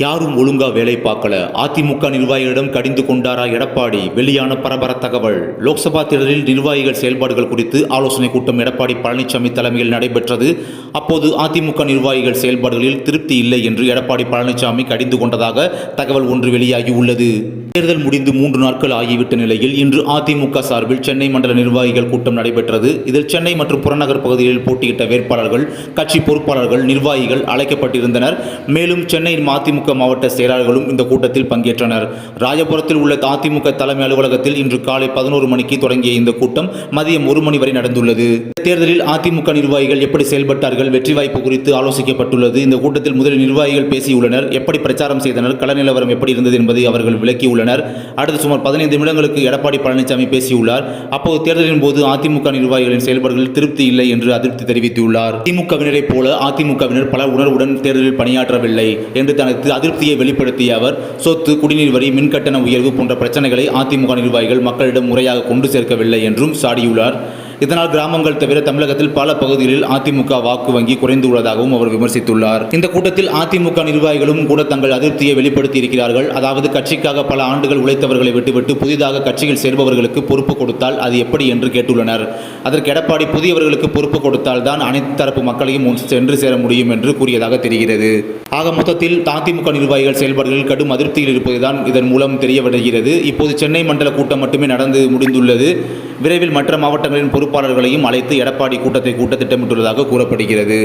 யாரும் ஒழுங்கா வேலை பார்க்கல. அதிமுக நிர்வாகிகளிடம் கடிந்து கொண்டாரா எடப்பாடி? வெளியான பரபர தகவல். லோக்சபா தேர்தலில் நிர்வாகிகள் செயல்பாடுகள் குறித்து ஆலோசனை கூட்டம் எடப்பாடி பழனிசாமி தலைமையில் நடைபெற்றது. அப்போது அதிமுக நிர்வாகிகள் செயல்பாடுகளில் திருப்தி இல்லை என்று எடப்பாடி பழனிசாமி கடிந்து கொண்டதாக தகவல் ஒன்று வெளியாகி உள்ளது. தேர்தல் முடிந்து 3 நாட்கள் ஆகிவிட்ட நிலையில் இன்று அதிமுக சார்பில் சென்னை மண்டல நிர்வாகிகள் கூட்டம் நடைபெற்றது. இதில் சென்னை மற்றும் புறநகர் பகுதிகளில் போட்டியிட்ட வேட்பாளர்கள், கட்சி பொறுப்பாளர்கள், நிர்வாகிகள் அழைக்கப்பட்டிருந்தனர். மேலும் சென்னை அதிமுக மாவட்ட செயலாளர்களும் இந்த கூட்டத்தில் பங்கேற்றனர். ராயபுரத்தில் உள்ள அதிமுக தலைமை அலுவலகத்தில் இன்று காலை 11 மணிக்கு தொடங்கிய இந்த கூட்டம் மதியம் 1 மணி வரை நடந்துள்ளது. தேர்தலில் அதிமுக நிர்வாகிகள் எப்படி செயல்பட்டார்கள், வெற்றி வாய்ப்பு குறித்து ஆலோசிக்கப்பட்டுள்ளது. இந்த கூட்டத்தில் முதலில் நிர்வாகிகள் பேசியுள்ளனர். எப்படி பிரச்சாரம் செய்தனர், கள நிலவரம் எப்படி இருந்தது என்பதை அவர்கள் விளக்கியுள்ளனர். அடுத்து சுமார் 15 நிமிடங்களுக்கு எடப்பாடி பழனிசாமி பேசியுள்ளார். அப்போது தேர்தலின் போது அதிமுக நிர்வாகிகளின் செயல்பாடுகளில் திருப்தி இல்லை என்று அதிருப்தி தெரிவித்துள்ளார். திமுகவினரை போல அதிமுகவினர் பல உணர்வுடன் தேர்தலில் பணியாற்றவில்லை என்று தனது அதிருப்தியை வெளிப்படுத்திய அவர், சொத்து, குடிநீர் வரி, மின்கட்டண உயர்வு போன்ற பிரச்சனைகளை அதிமுக நிர்வாகிகள் மக்களிடம் முறையாக கொண்டு சேர்க்கவில்லை என்றும் சாடியுள்ளார். இதனால் கிராமங்கள் தவிர தமிழகத்தில் பல பகுதிகளில் அதிமுக வாக்கு வங்கி குறைந்துள்ளதாகவும் அவர் விமர்சித்துள்ளார். இந்த கூட்டத்தில் அதிமுக நிர்வாகிகளும் கூட தங்கள் அதிருப்தியை வெளிப்படுத்தி இருக்கிறார்கள். அதாவது கட்சிக்காக பல ஆண்டுகள் உழைத்தவர்களை விட்டுவிட்டு புதிதாக கட்சியில் சேர்பவர்களுக்கு பொறுப்பு கொடுத்தால் அது எப்படி என்று கேட்டுள்ளனர். அதற்கு எடப்பாடி, புதியவர்களுக்கு பொறுப்பு கொடுத்தால் தான் அனைத்து தரப்பு மக்களையும் சென்று சேர முடியும் என்று கூறியதாக தெரிகிறது. ஆக மொத்தத்தில் அதிமுக நிர்வாகிகள் செயல்பாடுகளில் கடும் அதிருப்தியில் இருப்பதுதான் இதன் மூலம் தெரிய வருகிறது. இப்போது சென்னை மண்டல கூட்டம் மட்டுமே நடந்து முடிந்துள்ளது. விரைவில் மற்ற மாவட்டங்களின் பொறுப்பாளர்களையும் அழைத்து எடப்பாடி கூட்டத்தை கூட்ட திட்டமிட்டுள்ளதாக கூறப்படுகிறது.